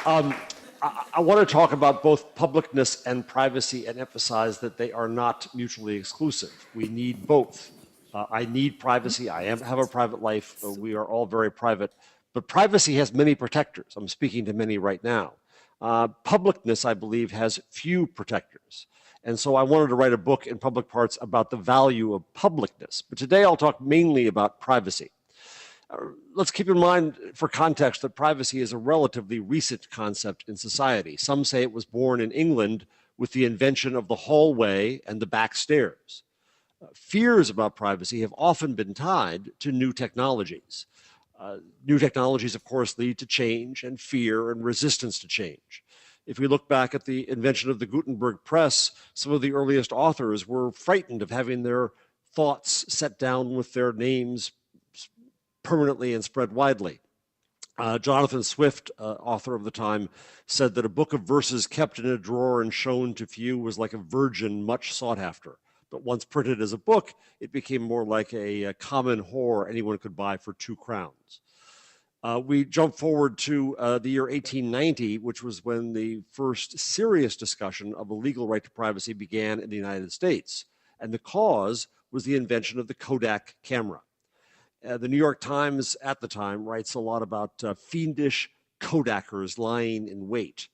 I want to talk about both publicness and privacy and emphasize that they are not mutually exclusive. We need both. I need privacy. Have a private life. We are all very private. But privacy has many protectors. I'm speaking to many right now. Publicness, I believe, has few protectors. And so I wanted to write a book in public parts about the value of publicness. But today I'll talk mainly about privacy. Let's keep in mind, for context, that privacy is a relatively recent concept in society. Some say it was born in England with the invention of the hallway and the back stairs. Fears about privacy have often been tied to new technologies. New technologies, of course, lead to change and fear and resistance to change. If we look back at the invention of the Gutenberg press, some of the earliest authors were frightened of having their thoughts set down with their names permanently and spread widely. Jonathan Swift, author of the time, said that a book of verses kept in a drawer and shown to few was like a virgin much sought after. But once printed as a book, it became more like a common whore anyone could buy for 2 crowns. We jump forward to the year 1890, which was when the first serious discussion of a legal right to privacy began in the United States. And the cause was the invention of the Kodak camera. The New York Times at the time writes a lot about fiendish Kodakers lying in wait.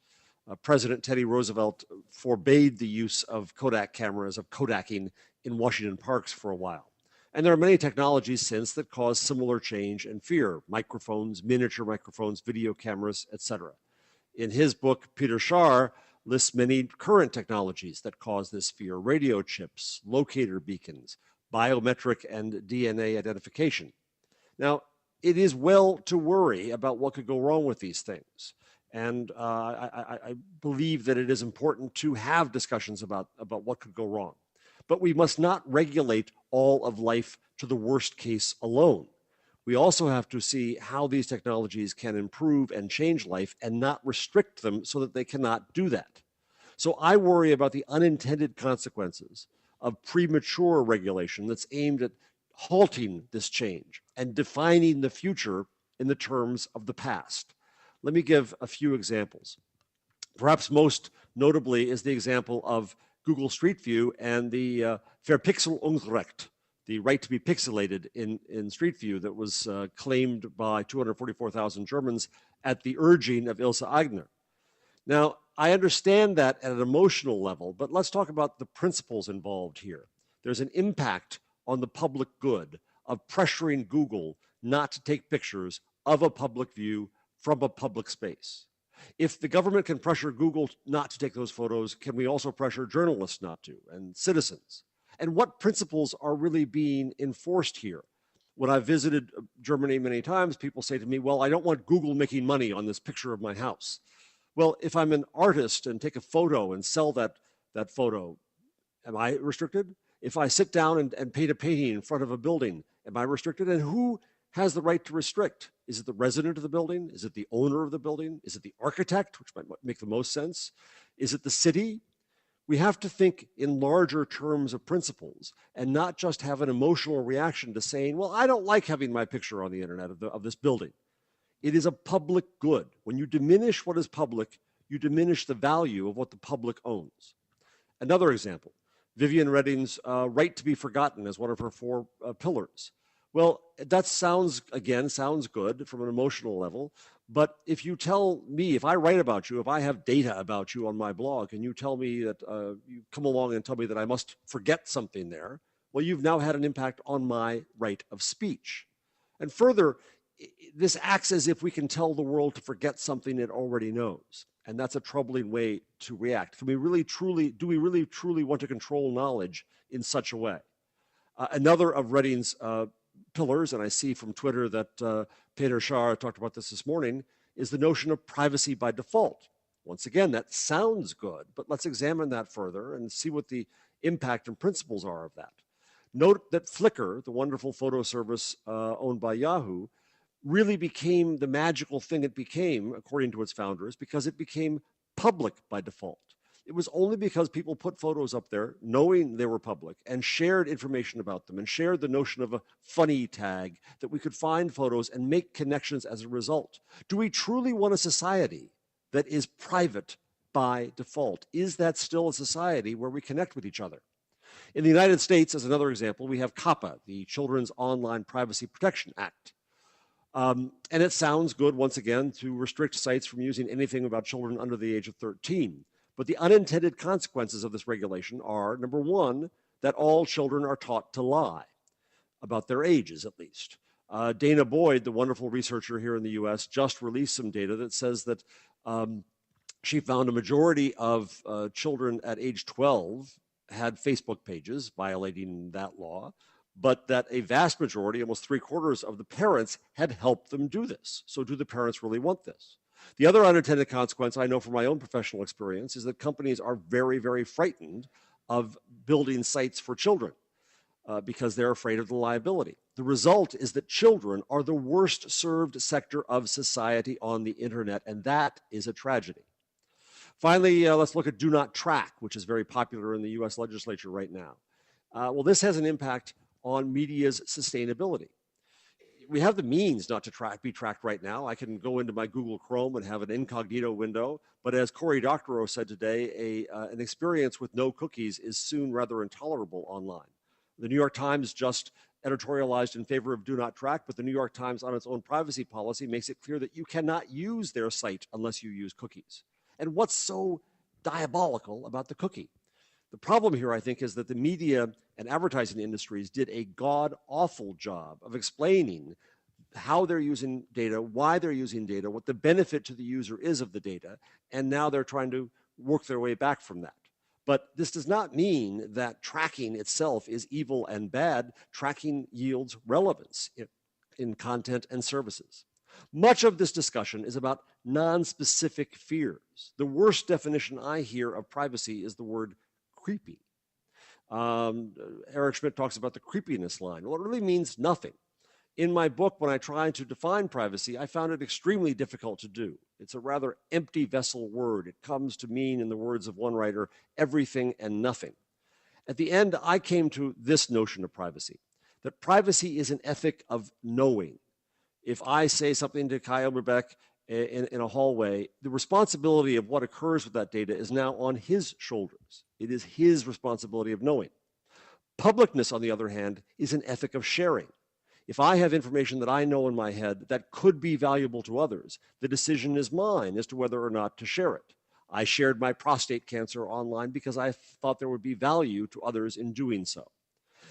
President Teddy Roosevelt forbade the use of Kodak cameras, of Kodaking, in Washington parks for a while. And there are many technologies since that cause similar change and fear: microphones, miniature microphones, video cameras, etc. In his book, Peter Shar lists many current technologies that cause this fear: radio chips, locator beacons, biometric and DNA identification. Now, it is well to worry about what could go wrong with these things. And I believe that it is important to have discussions about what could go wrong. But we must not regulate all of life to the worst case alone. We also have to see how these technologies can improve and change life and not restrict them so that they cannot do that. So I worry about the unintended consequences of premature regulation that's aimed at halting this change and defining the future in the terms of the past. Let me give a few examples. Perhaps most notably is the example of Google Street View and the Verpixelungsrecht, the right to be pixelated in Street View that was claimed by 244,000 Germans at the urging of Ilse Aigner. Now, I understand that at an emotional level, but let's talk about the principles involved here. There's an impact on the public good of pressuring Google not to take pictures of a public view from a public space. If the government can pressure Google not to take those photos, can we also pressure journalists not to, and citizens? And what principles are really being enforced here? When I've visited Germany many times, people say to me, well, I don't want Google making money on this picture of my house. Well, if I'm an artist and take a photo and sell that photo, am I restricted? If I sit down and paint a painting in front of a building, am I restricted? And who has the right to restrict? Is it the resident of the building? Is it the owner of the building? Is it the architect, which might make the most sense? Is it the city? We have to think in larger terms of principles and not just have an emotional reaction to saying, well, I don't like having my picture on the internet of this building. It is a public good. When you diminish what is public, you diminish the value of what the public owns. Another example, Vivian Redding's right to be forgotten as one of her 4 pillars. Well, that sounds good from an emotional level, but if you tell me, if I write about you, if I have data about you on my blog, and you tell me that, you come along and tell me that I must forget something there, well, you've now had an impact on my right of speech. And further, this acts as if we can tell the world to forget something it already knows. And that's a troubling way to react. Do we really truly want to control knowledge in such a way? Another of Redding's pillars, and I see from Twitter that Peter Shar talked about this morning, is the notion of privacy by default. Once again, that sounds good, but let's examine that further and see what the impact and principles are of that. Note that Flickr, the wonderful photo service owned by Yahoo, really became the magical thing it became, according to its founders, because it became public by default. It was only because people put photos up there knowing they were public and shared information about them and shared the notion of a funny tag that we could find photos and make connections as a result. Do we truly want a society that is private by default? Is that still a society where we connect with each other? In the United States, as another example, we have COPPA, the Children's Online Privacy Protection Act. And it sounds good, once again, to restrict sites from using anything about children under the age of 13. But the unintended consequences of this regulation are, number one, that all children are taught to lie, about their ages at least. Dana Boyd, the wonderful researcher here in the US, just released some data that says that she found a majority of children at age 12 had Facebook pages, violating that law, but that a vast majority, almost 3/4 of the parents, had helped them do this. So do the parents really want this? The other unintended consequence I know from my own professional experience is that companies are very, very frightened of building sites for children because they're afraid of the liability. The result is that children are the worst served sector of society on the internet, and that is a tragedy. Finally, let's look at Do Not Track, which is very popular in the US legislature right now. Well, this has an impact on media's sustainability. We have the means not to be tracked right now. I can go into my Google Chrome and have an incognito window, but as Cory Doctorow said today, an experience with no cookies is soon rather intolerable online. The New York Times just editorialized in favor of Do Not Track, but the New York Times on its own privacy policy makes it clear that you cannot use their site unless you use cookies. And what's so diabolical about the cookie? The problem here, I think, is that the media and advertising industries did a god-awful job of explaining how they're using data, why they're using data, what the benefit to the user is of the data, and now they're trying to work their way back from that. But this does not mean that tracking itself is evil and bad. Tracking yields relevance in content and services. Much of this discussion is about non-specific fears. The worst definition I hear of privacy is the word creepy. Eric Schmidt talks about the creepiness line. Well, it really means nothing. In my book, when I tried to define privacy, I found it extremely difficult to do. It's a rather empty vessel word. It comes to mean, in the words of one writer, everything and nothing. At the end, I came to this notion of privacy, that privacy is an ethic of knowing. If I say something to Kyle Lubeck in a hallway, the responsibility of what occurs with that data is now on his shoulders. It is his responsibility of knowing. Publicness, on the other hand, is an ethic of sharing. If I have information that I know in my head that could be valuable to others, the decision is mine as to whether or not to share it. I shared my prostate cancer online because I thought there would be value to others in doing so.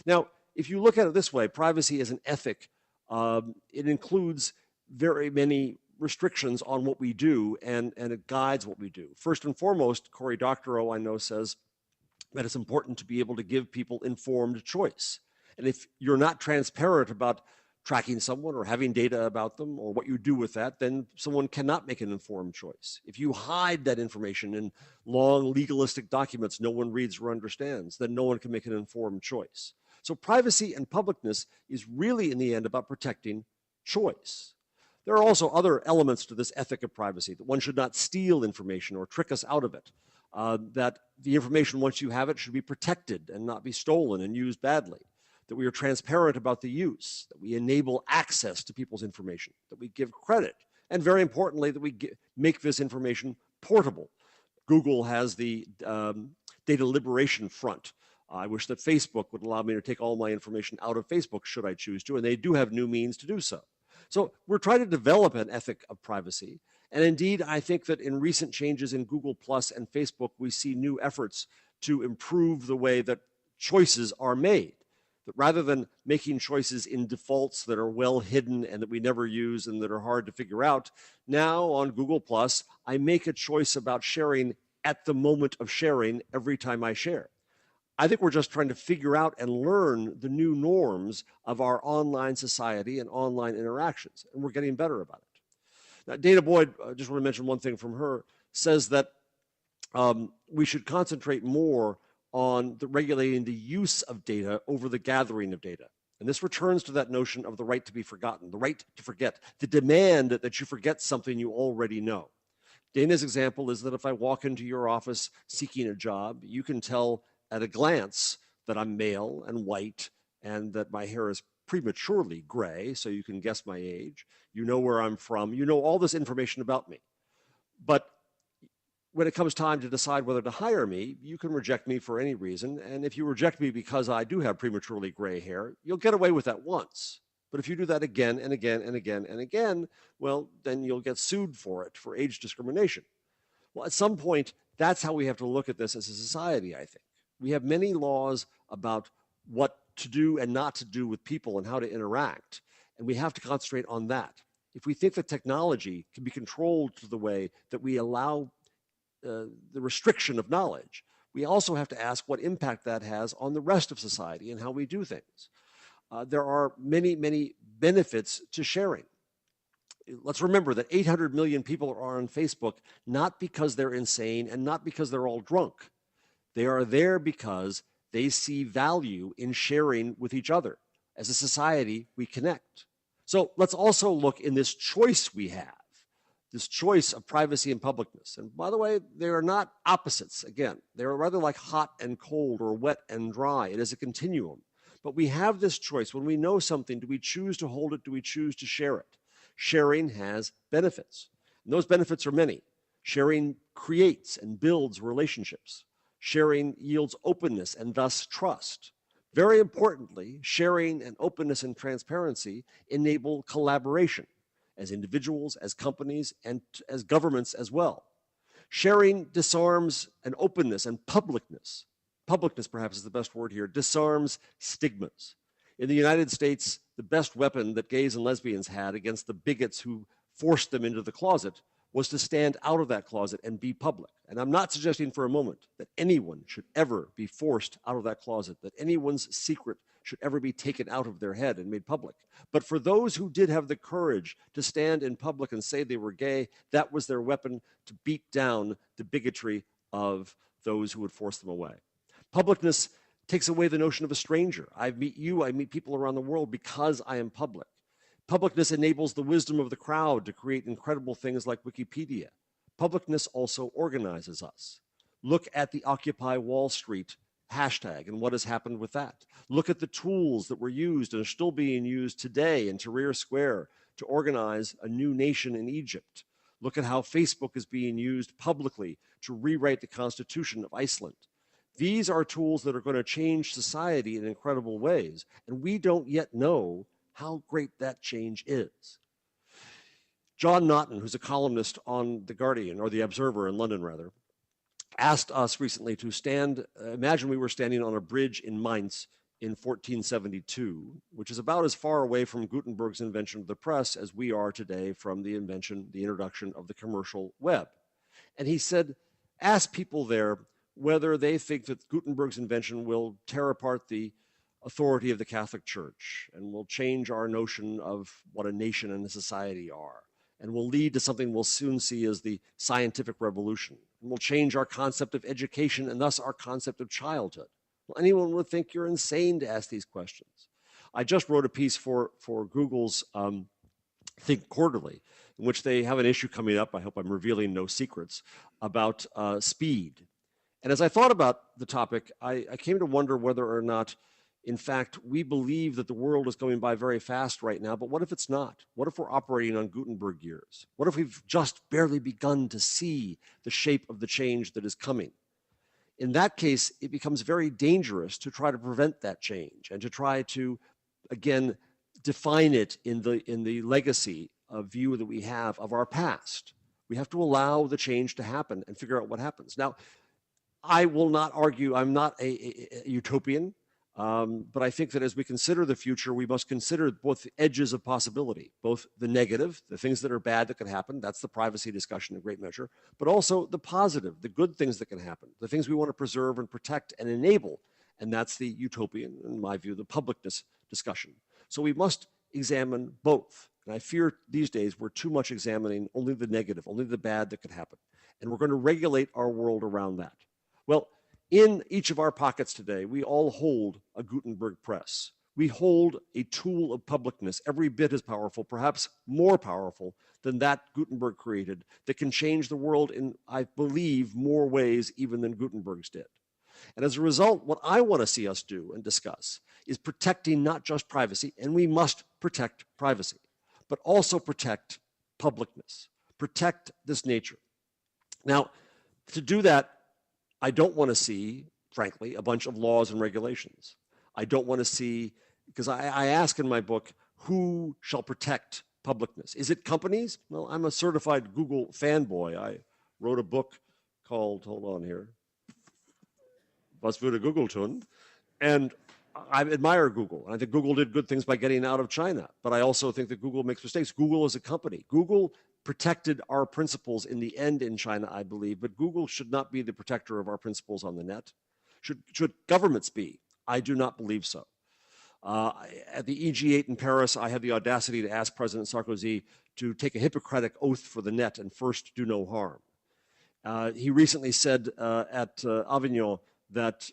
Now, if you look at it this way, privacy is an ethic. It includes very many restrictions on what we do, and it guides what we do. First and foremost, Cory Doctorow, I know, says that it's important to be able to give people informed choice. And if you're not transparent about tracking someone or having data about them or what you do with that, then someone cannot make an informed choice. If you hide that information in long legalistic documents no one reads or understands, then no one can make an informed choice. So privacy and publicness is really, in the end, about protecting choice. There are also other elements to this ethic of privacy, that one should not steal information or trick us out of it, that the information, once you have it, should be protected and not be stolen and used badly, that we are transparent about the use, that we enable access to people's information, that we give credit, and very importantly, that we make this information portable. Google has the data liberation front. I wish that Facebook would allow me to take all my information out of Facebook should I choose to, and they do have new means to do so. So we're trying to develop an ethic of privacy. And indeed, I think that in recent changes in Google Plus and Facebook, we see new efforts to improve the way that choices are made. That rather than making choices in defaults that are well hidden and that we never use and that are hard to figure out, now on Google Plus, I make a choice about sharing at the moment of sharing every time I share. I think we're just trying to figure out and learn the new norms of our online society and online interactions, and we're getting better about it. Now, Dana Boyd, I just want to mention one thing from her, says that we should concentrate more on regulating the use of data over the gathering of data. And this returns to that notion of the right to be forgotten, the right to forget, the demand that you forget something you already know. Dana's example is that if I walk into your office seeking a job, you can tell at a glance that I'm male and white and that my hair is prematurely gray, so you can guess my age. You know where I'm from. You know all this information about me. But when it comes time to decide whether to hire me, you can reject me for any reason. And if you reject me because I do have prematurely gray hair, you'll get away with that once. But if you do that again and again and again and again, well, then you'll get sued for it, for age discrimination. Well, at some point, that's how we have to look at this as a society, I think. We have many laws about what to do and not to do with people and how to interact, and we have to concentrate on that. If we think that technology can be controlled to the way that we allow the restriction of knowledge, we also have to ask what impact that has on the rest of society and how we do things. There are many, many benefits to sharing. Let's remember that 800 million people are on Facebook not because they're insane and not because they're all drunk. They are there because they see value in sharing with each other. As a society, we connect. So let's also look in this choice we have, this choice of privacy and publicness. And by the way, they are not opposites. Again, they're rather like hot and cold or wet and dry. It is a continuum. But we have this choice. When we know something, do we choose to hold it? Do we choose to share it? Sharing has benefits. And those benefits are many. Sharing creates and builds relationships. Sharing yields openness and thus trust. Very importantly, sharing and openness and transparency enable collaboration as individuals, as companies, and as governments as well. Sharing disarms an openness and publicness. Publicness, perhaps, is the best word here, disarms stigmas. In the United States, the best weapon that gays and lesbians had against the bigots who forced them into the closet was to stand out of that closet and be public. And I'm not suggesting for a moment that anyone should ever be forced out of that closet, that anyone's secret should ever be taken out of their head and made public. But for those who did have the courage to stand in public and say they were gay, that was their weapon to beat down the bigotry of those who would force them away. Publicness takes away the notion of a stranger. I meet you, I meet people around the world because I am public. Publicness enables the wisdom of the crowd to create incredible things like Wikipedia. Publicness also organizes us. Look at the Occupy Wall Street hashtag and what has happened with that. Look at the tools that were used and are still being used today in Tahrir Square to organize a new nation in Egypt. Look at how Facebook is being used publicly to rewrite the Constitution of Iceland. These are tools that are going to change society in incredible ways, and we don't yet know how great that change is. John Naughton, who's a columnist on The Guardian, or The Observer in London rather, asked us recently to stand, imagine we were standing on a bridge in Mainz in 1472, which is about as far away from Gutenberg's invention of the press as we are today from the introduction of the commercial web. And he said, ask people there whether they think that Gutenberg's invention will tear apart the authority of the Catholic Church and will change our notion of what a nation and a society are, and will lead to something we'll soon see as the scientific revolution, and will change our concept of education and thus our concept of childhood. Well, anyone would think you're insane to ask these questions. I just wrote a piece for Google's Think Quarterly, in which they have an issue coming up, I hope I'm revealing no secrets, about speed. And as I thought about the topic, I came to wonder whether or not, in fact, we believe that the world is going by very fast right now, but what if it's not? What if we're operating on Gutenberg years? What if we've just barely begun to see the shape of the change that is coming? In that case, it becomes very dangerous to try to prevent that change and to try to, again, define it in the legacy of view that we have of our past. We have to allow the change to happen and figure out what happens. Now, I will not argue, I'm not a utopian. But I think that as we consider the future, we must consider both the edges of possibility, both the negative, the things that are bad that could happen, that's the privacy discussion in great measure, but also the positive, the good things that can happen, the things we want to preserve and protect and enable, and that's the utopian, in my view, the publicness discussion. So we must examine both, and I fear these days we're too much examining only the negative, only the bad that could happen, and we're going to regulate our world around that. Well, in each of our pockets today, we all hold a Gutenberg press. We hold a tool of publicness every bit as powerful, perhaps more powerful than that Gutenberg created, that can change the world in, I believe, more ways even than Gutenberg's did. And as a result, what I want to see us do and discuss is protecting not just privacy, and we must protect privacy, but also protect publicness, protect this nature. Now, To do that, I don't want to see, frankly, a bunch of laws and regulations. I don't want to see, because I ask in my book, who shall protect publicness? Is it companies? Well, I'm a certified Google fanboy. I wrote a book called, hold on here, Was würde Google tun? And I admire Google. And I think Google did good things by getting out of China. But I also think that Google makes mistakes. Google is a company. Google protected our principles in the end in China, I believe. But Google should not be the protector of our principles on the net. Should governments be? I do not believe so. At the EG8 in Paris, I had the audacity to ask President Sarkozy to take a Hippocratic oath for the net and first do no harm. He recently said at Avignon that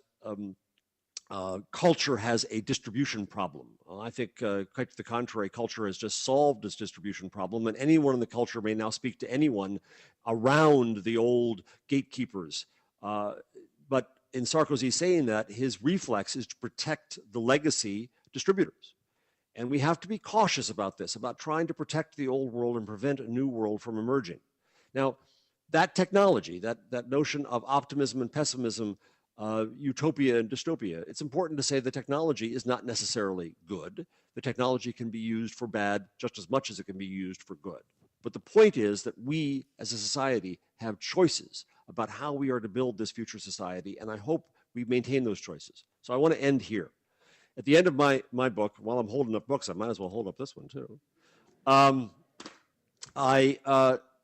culture has a distribution problem. I think quite to the contrary, culture has just solved its distribution problem, and anyone in the culture may now speak to anyone around the old gatekeepers. But in Sarkozy saying that, his reflex is to protect the legacy distributors. And we have to be cautious about this, about trying to protect the old world and prevent a new world from emerging. Now, that technology, that notion of optimism and pessimism, utopia and dystopia, it's important to say the technology is not necessarily good. The technology can be used for bad just as much as it can be used for good. But the point is that we as a society have choices about how we are to build this future society, and I hope we maintain those choices. So I want to end here. At the end of my book, while I'm holding up books, I might as well hold up this one too. I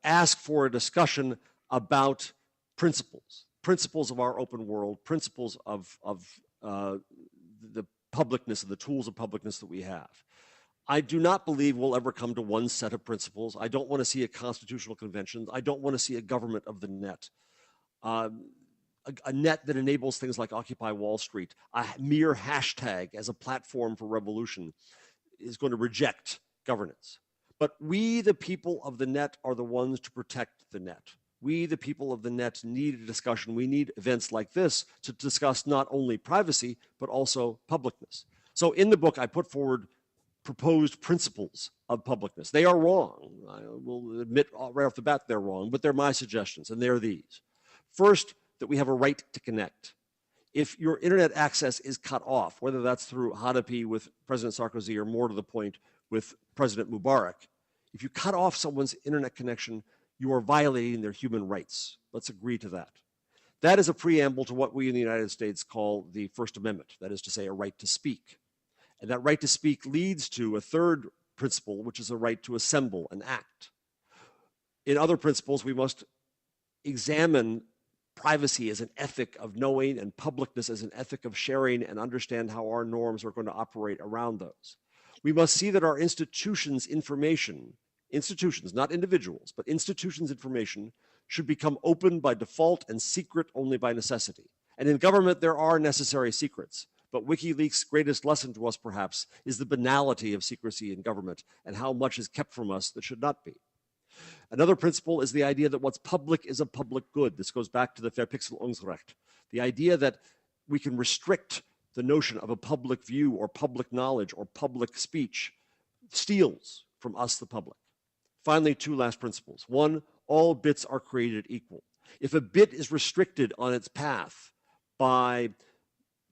ask for a discussion about principles of our open world, principles of the publicness, of the tools of publicness that we have. I do not believe we'll ever come to one set of principles. I don't want to see a constitutional convention. I don't want to see a government of the net. A net that enables things like Occupy Wall Street, a mere hashtag as a platform for revolution, is going to reject governance. But we, the people of the net, are the ones to protect the net. We, the people of the net, need a discussion. We need events like this to discuss not only privacy, but also publicness. So in the book, I put forward proposed principles of publicness. They are wrong. I will admit right off the bat they're wrong, but they're my suggestions, and they're these. First, that we have a right to connect. If your internet access is cut off, whether that's through Hadopi with President Sarkozy or more to the point with President Mubarak, if you cut off someone's internet connection, you are violating their human rights. Let's agree to that. That is a preamble to what we in the United States call the First Amendment, that is to say, a right to speak. And that right to speak leads to a third principle, which is a right to assemble and act. In other principles, we must examine privacy as an ethic of knowing and publicness as an ethic of sharing and understand how our norms are going to operate around those. We must see that our institutions' information, institutions, not individuals, but institutions' information should become open by default and secret only by necessity. And in government, there are necessary secrets. But WikiLeaks' greatest lesson to us, perhaps, is the banality of secrecy in government and how much is kept from us that should not be. Another principle is the idea that what's public is a public good. This goes back to the Verpixelungsrecht. The idea that we can restrict the notion of a public view or public knowledge or public speech steals from us, the public. Finally, two last principles. One, all bits are created equal. If a bit is restricted on its path by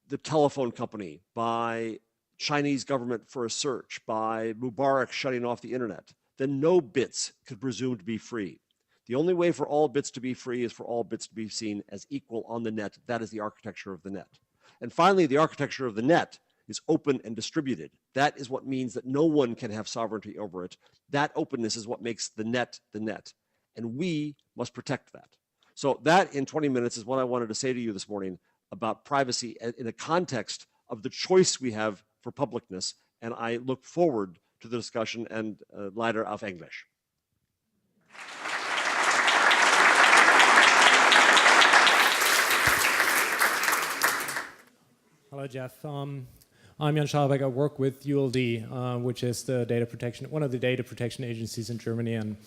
the telephone company, by Chinese government for a search, by Mubarak shutting off the internet, then no bits could presume to be free. The only way for all bits to be free is for all bits to be seen as equal on the net. That is the architecture of the net. And finally, the architecture of the net is open and distributed. That is what means that no one can have sovereignty over it. That openness is what makes the net, and we must protect that. So that, in 20 minutes, is what I wanted to say to you this morning about privacy in the context of the choice we have for publicness, and I look forward to the discussion and leider auf English. Hello, Jeff. I'm Jan Schalbeck. I work with ULD, which is the one of the data protection agencies in Germany, and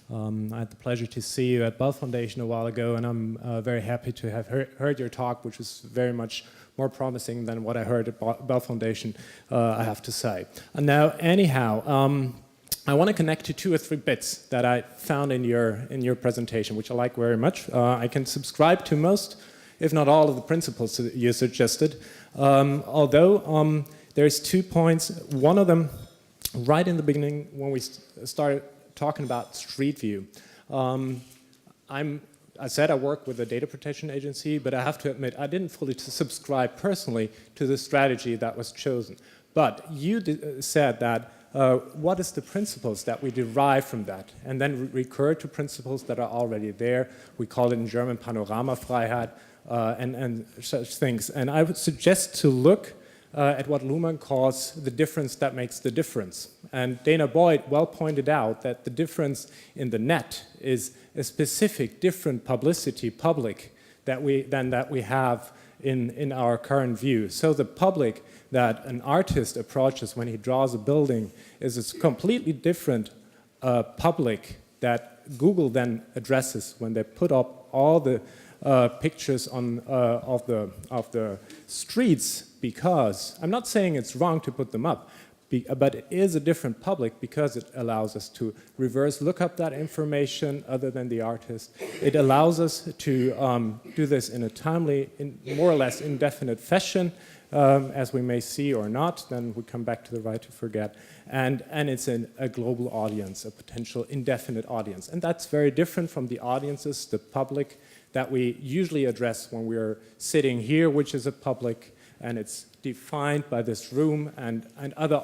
I had the pleasure to see you at Bell Foundation a while ago, and I'm very happy to have heard your talk, which was very much more promising than what I heard at Bell Foundation, I have to say. And now, anyhow, I want to connect to 2 or 3 bits that I found in your presentation, which I like very much. I can subscribe to most, if not all, of the principles that you suggested. Although there's 2 points. One of them, right in the beginning, when we started talking about Street View. I said I work with a data protection agency, but I have to admit I didn't fully subscribe personally to the strategy that was chosen. But you said that what is the principles that we derive from that, and then recur to principles that are already there. We call it in German Panoramafreiheit and such things. And I would suggest to look at what Luhmann calls the difference that makes the difference. And Dana Boyd well pointed out that the difference in the net is a specific different public than we have in our current view. So the public that an artist approaches when he draws a building is a completely different public that Google then addresses when they put up all the pictures of the streets, because I'm not saying it's wrong to put them up, but it is a different public because it allows us to reverse look up that information other than the artist. It allows us to do this in a timely, more or less indefinite fashion, as we may see or not. Then we come back to the right to forget. And it's a global audience, a potential indefinite audience. And that's very different from the audiences, the public, that we usually address when we're sitting here, which is a public, and it's defined by this room and other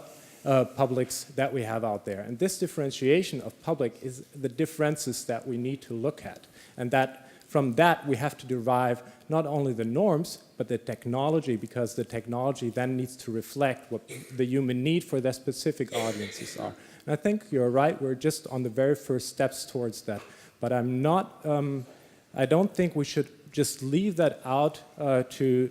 publics that we have out there. And this differentiation of public is the differences that we need to look at. And that from that we have to derive not only the norms, but the technology, because the technology then needs to reflect what the human need for their specific audiences are. And I think you're right, we're just on the very first steps towards that. But I'm not, I don't think we should just leave that out to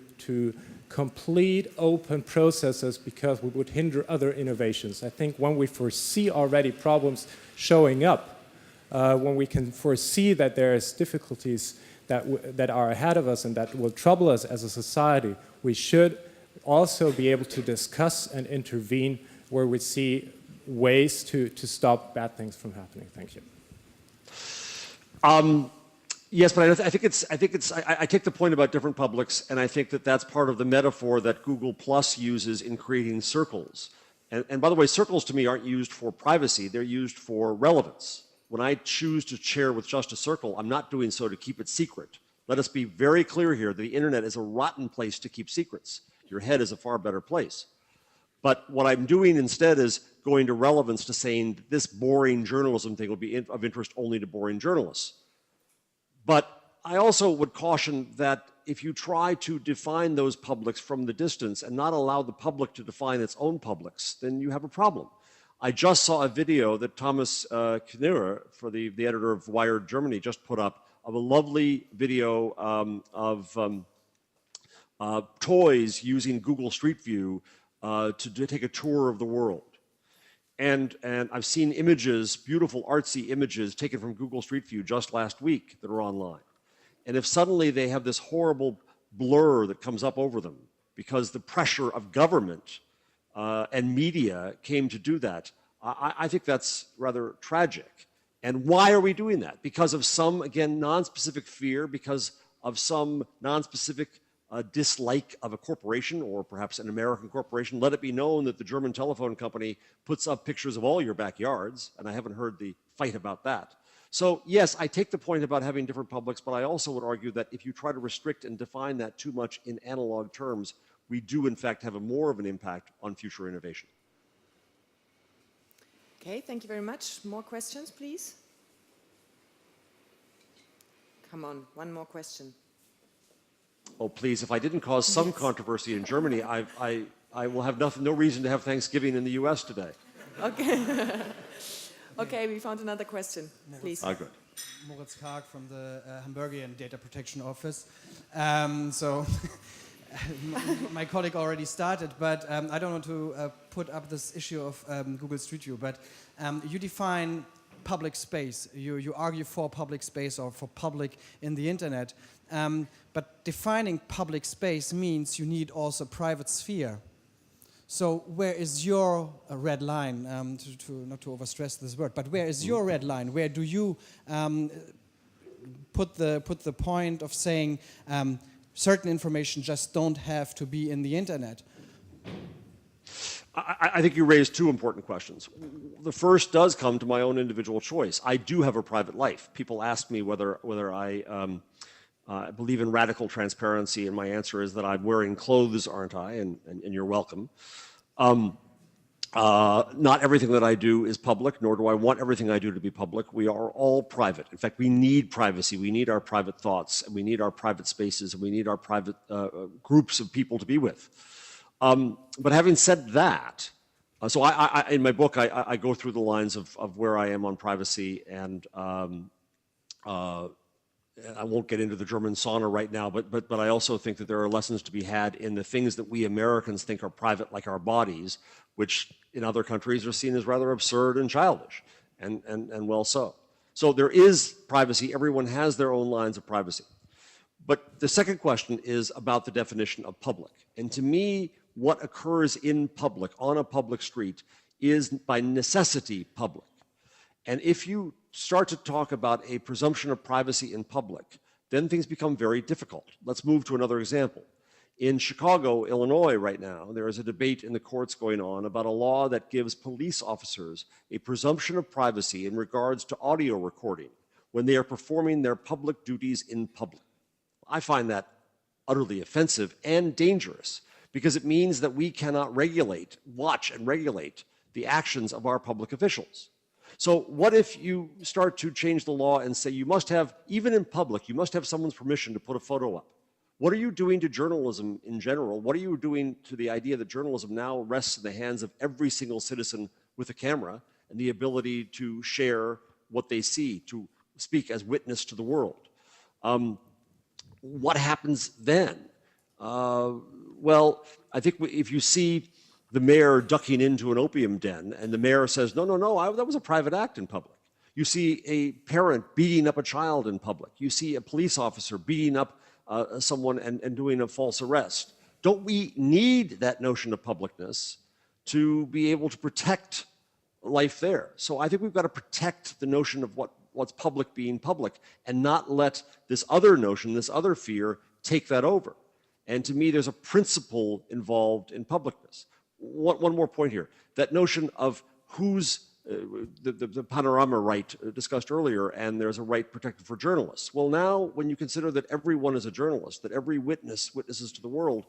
complete open processes, because we would hinder other innovations. I think when we foresee already problems showing up, when we can foresee that there's difficulties that are ahead of us and that will trouble us as a society, we should also be able to discuss and intervene where we see ways to stop bad things from happening. Thank you. Yes, but I take the point about different publics, and I think that that's part of the metaphor that Google Plus uses in creating circles. And by the way, circles to me aren't used for privacy, they're used for relevance. When I choose to share with just a circle, I'm not doing so to keep it secret. Let us be very clear here, the internet is a rotten place to keep secrets. Your head is a far better place. But what I'm doing instead is going to relevance, to saying that this boring journalism thing will be of interest only to boring journalists. But I also would caution that if you try to define those publics from the distance and not allow the public to define its own publics, then you have a problem. I just saw a video that Thomas Kneurer, for the editor of Wired Germany, just put up of a lovely video of toys using Google Street View to take a tour of the world. And I've seen images, beautiful artsy images taken from Google Street View just last week that are online. And if suddenly they have this horrible blur that comes up over them because the pressure of government and media came to do that, I think that's rather tragic. And why are we doing that? Because of some, again, non-specific fear, because of some non-specific dislike of a corporation, or perhaps an American corporation. Let it be known that the German telephone company puts up pictures of all your backyards, and I haven't heard the fight about that. So yes, I take the point about having different publics, but I also would argue that if you try to restrict and define that too much in analog terms, we do in fact have more of an impact on future innovation. Okay, thank you very much. More questions, please? Come on, one more question. Oh, please, if I didn't cause some controversy in Germany, I will have no reason to have Thanksgiving in the US today. Okay. Okay, we found another question, please. Good. Moritz Karg from the Hamburgian Data Protection Office. So my colleague already started, but I don't want to put up this issue of Google Street View, but you define public space. You argue for public space or for public in the internet. But defining public space means you need also private sphere. So where is your red line, not to overstress this word, but where is your red line? Where do you put the point of saying certain information just don't have to be in the internet? I think you raised two important questions. The first does come to my own individual choice. I do have a private life. People ask me whether I believe in radical transparency, and my answer is that I'm wearing clothes, aren't I? And you're welcome. Not everything that I do is public, nor do I want everything I do to be public. We are all private. In fact, we need privacy. We need our private thoughts, and we need our private spaces, and we need our private groups of people to be with. But having said that, so in my book, I go through the lines of where I am on privacy, and I won't get into the German sauna right now, but I also think that there are lessons to be had in the things that we Americans think are private, like our bodies, which in other countries are seen as rather absurd and childish, and well so. So there is privacy. Everyone has their own lines of privacy. But the second question is about the definition of public. And to me, what occurs in public, on a public street, is by necessity public. And if you start to talk about a presumption of privacy in public, then things become very difficult. Let's move to another example. In Chicago, Illinois right now, there is a debate in the courts going on about a law that gives police officers a presumption of privacy in regards to audio recording when they are performing their public duties in public. I find that utterly offensive and dangerous because it means that we cannot watch and regulate the actions of our public officials. So what if you start to change the law and say you must have, even in public, you must have someone's permission to put a photo up? What are you doing to journalism in general? What are you doing to the idea that journalism now rests in the hands of every single citizen with a camera and the ability to share what they see, to speak as witness to the world? What happens then? Well, I think if you see the mayor ducking into an opium den and the mayor says, no, that was a private act in public. You see a parent beating up a child in public. You see a police officer beating up someone and doing a false arrest. Don't we need that notion of publicness to be able to protect life there? So I think we've got to protect the notion of what's public being public and not let this other notion, this other fear, take that over. And to me, there's a principle involved in publicness. One more point here. That notion of who's the panorama right discussed earlier, and there's a right protected for journalists. Well, now, when you consider that everyone is a journalist, that every witness witnesses to the world,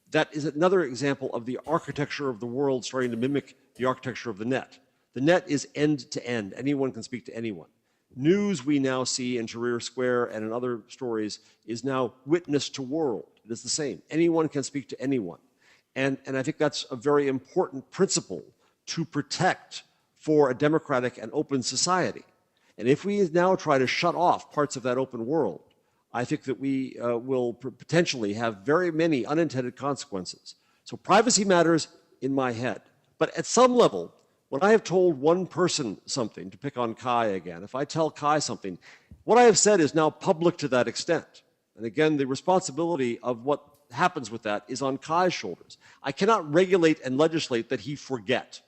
that is another example of the architecture of the world starting to mimic the architecture of the net. The net is end to end. Anyone can speak to anyone. News we now see in Tahrir Square and in other stories is now witness to world. It is the same. Anyone can speak to anyone. And I think that's a very important principle to protect for a democratic and open society. And if we now try to shut off parts of that open world, I think that we will potentially have very many unintended consequences. So privacy matters in my head. But at some level, when I have told one person something, to pick on Kai again, if I tell Kai something, what I have said is now public to that extent. And again, the responsibility of what happens with that is on Kai's shoulders. I cannot regulate and legislate that he forget.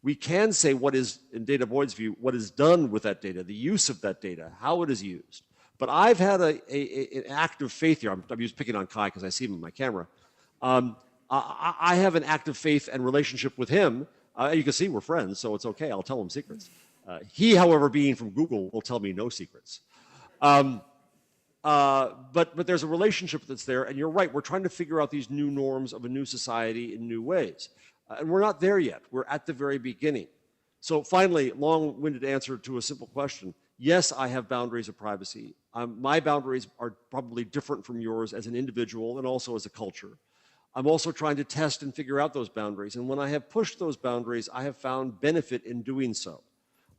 We can say what is, in Data Boyd's view, what is done with that data, the use of that data, how it is used. But I've had an act of faith here. I'm just picking on Kai because I see him in my camera. I have an act of faith and relationship with him. You can see we're friends, so it's okay. I'll tell him secrets. He, however, being from Google, will tell me no secrets. But there's a relationship that's there, and you're right. We're trying to figure out these new norms of a new society in new ways. And we're not there yet. We're at the very beginning. So finally, long-winded answer to a simple question. Yes, I have boundaries of privacy. My boundaries are probably different from yours as an individual and also as a culture. I'm also trying to test and figure out those boundaries. And when I have pushed those boundaries, I have found benefit in doing so.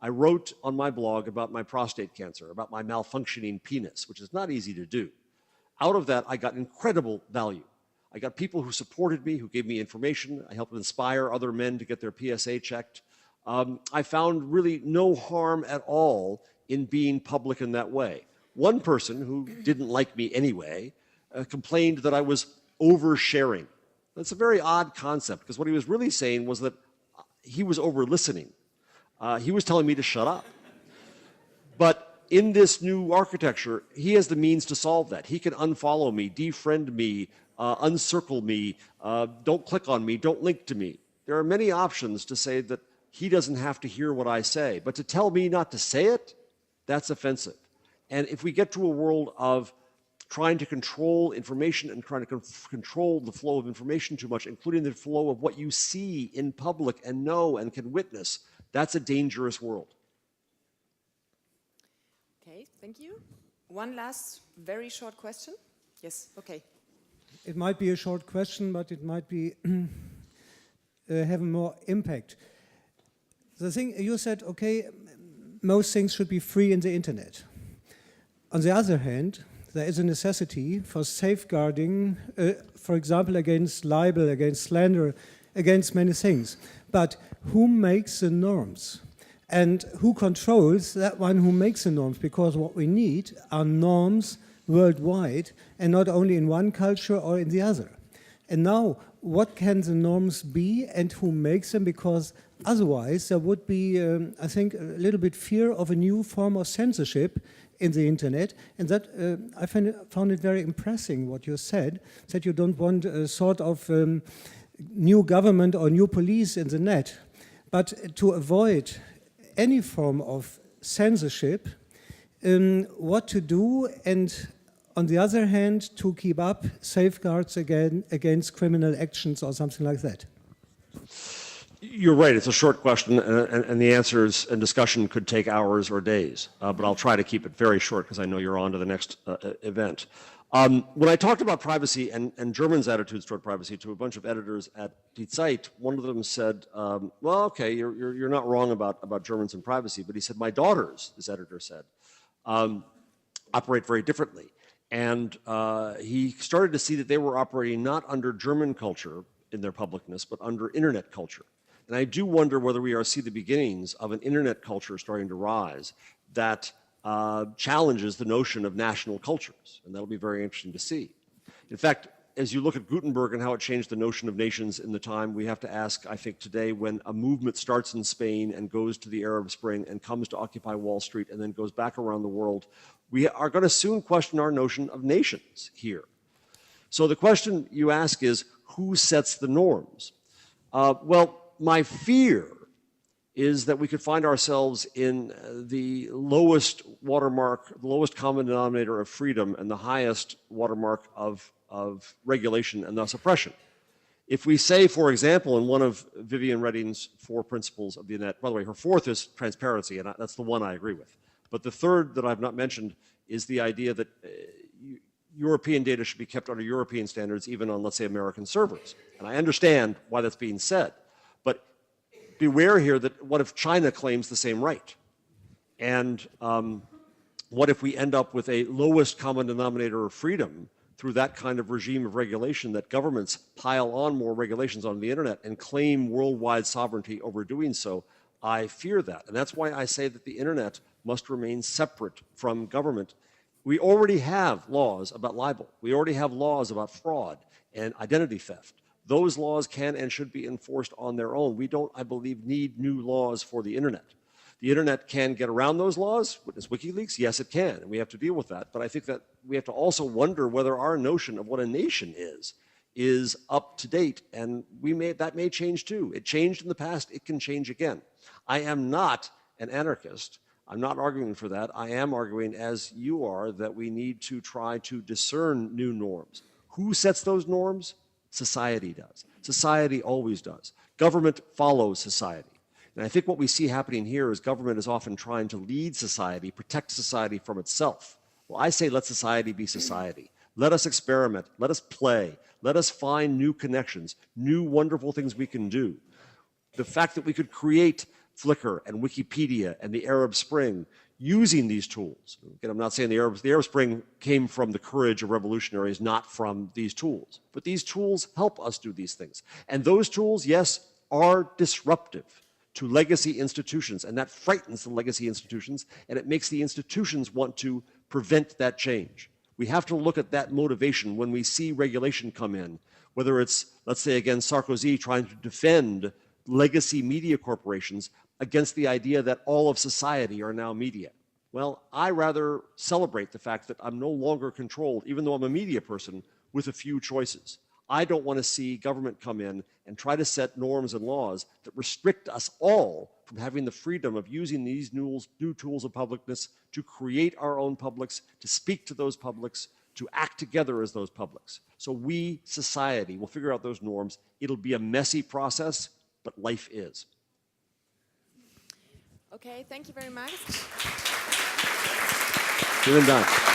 I wrote on my blog about my prostate cancer, about my malfunctioning penis, which is not easy to do. Out of that, I got incredible value. I got people who supported me, who gave me information. I helped inspire other men to get their PSA checked. I found really no harm at all in being public in that way. One person who didn't like me anyway complained that I was oversharing. That's a very odd concept, because what he was really saying was that he was over-listening. He was telling me to shut up. But in this new architecture, he has the means to solve that. He can unfollow me, defriend me, uncircle me, don't click on me, don't link to me. There are many options to say that he doesn't have to hear what I say. But to tell me not to say it, that's offensive. And if we get to a world of trying to control information and trying to control the flow of information too much, including the flow of what you see in public and know and can witness, that's a dangerous world. Okay, thank you. One last very short question. Yes, okay. It might be a short question, but it might be have more impact. The thing you said, okay, most things should be free in the internet. On the other hand, there is a necessity for safeguarding, for example, against libel, against slander, against many things. But who makes the norms? And who controls that one who makes the norms? Because what we need are norms worldwide, and not only in one culture or in the other. And now, what can the norms be and who makes them? Because otherwise there would be, I think, a little bit fear of a new form of censorship in the internet. And that, I found it very impressive what you said, that you don't want a sort of new government or new police in the net. But to avoid any form of censorship, what to do, and on the other hand, to keep up safeguards against criminal actions or something like that. You're right, it's a short question, and the answers and discussion could take hours or days, but I'll try to keep it very short because I know you're on to the next event. When I talked about privacy and Germans' attitudes toward privacy to a bunch of editors at Die Zeit, one of them said, well, okay, you're not wrong about Germans and privacy, but he said, my daughters, this editor said, operate very differently. And he started to see that they were operating not under German culture in their publicness, but under internet culture. And I do wonder whether we are see the beginnings of an internet culture starting to rise that challenges the notion of national cultures. And that'll be very interesting to see. In fact, as you look at Gutenberg and how it changed the notion of nations in the time, we have to ask, I think today, when a movement starts in Spain and goes to the Arab Spring and comes to occupy Wall Street and then goes back around the world, we are going to soon question our notion of nations here. So the question you ask is, who sets the norms? Well, my fear is that we could find ourselves in the lowest watermark, the lowest common denominator of freedom and the highest watermark of regulation and thus oppression. If we say, for example, in one of Vivian Redding's 4 principles of the internet, by the way, her 4th is transparency, and that's the one I agree with. But the 3rd that I've not mentioned is the idea that European data should be kept under European standards, even on, let's say, American servers. And I understand why that's being said. But beware here that what if China claims the same right? And what if we end up with a lowest common denominator of freedom through that kind of regime of regulation, that governments pile on more regulations on the internet and claim worldwide sovereignty over doing so? I fear that. And that's why I say that the internet must remain separate from government. We already have laws about libel. We already have laws about fraud and identity theft. Those laws can and should be enforced on their own. We don't, I believe, need new laws for the internet. The internet can get around those laws. Witness WikiLeaks, yes, it can, and we have to deal with that. But I think that we have to also wonder whether our notion of what a nation is up to date, and that may change too. It changed in the past, it can change again. I am not an anarchist. I'm not arguing for that. I am arguing, as you are, that we need to try to discern new norms. Who sets those norms? Society does. Society always does. Government follows society. And I think what we see happening here is government is often trying to lead society, protect society from itself. Well, I say let society be society. Let us experiment. Let us play. Let us find new connections, new wonderful things we can do. The fact that we could create Flickr and Wikipedia and the Arab Spring using these tools. Again, I'm not saying the Arab Spring came from the courage of revolutionaries, not from these tools. But these tools help us do these things. And those tools, yes, are disruptive to legacy institutions, and that frightens the legacy institutions, and it makes the institutions want to prevent that change. We have to look at that motivation when we see regulation come in. whether it's, let's say again, Sarkozy trying to defend legacy media corporations against the idea that all of society are now media. Well, I rather celebrate the fact that I'm no longer controlled, even though I'm a media person, with a few choices. I don't want to see government come in and try to set norms and laws that restrict us all from having the freedom of using these new tools of publicness to create our own publics, to speak to those publics, to act together as those publics. So we, society, will figure out those norms. It'll be a messy process, but life is. Okay, thank you very much. Vielen Dank.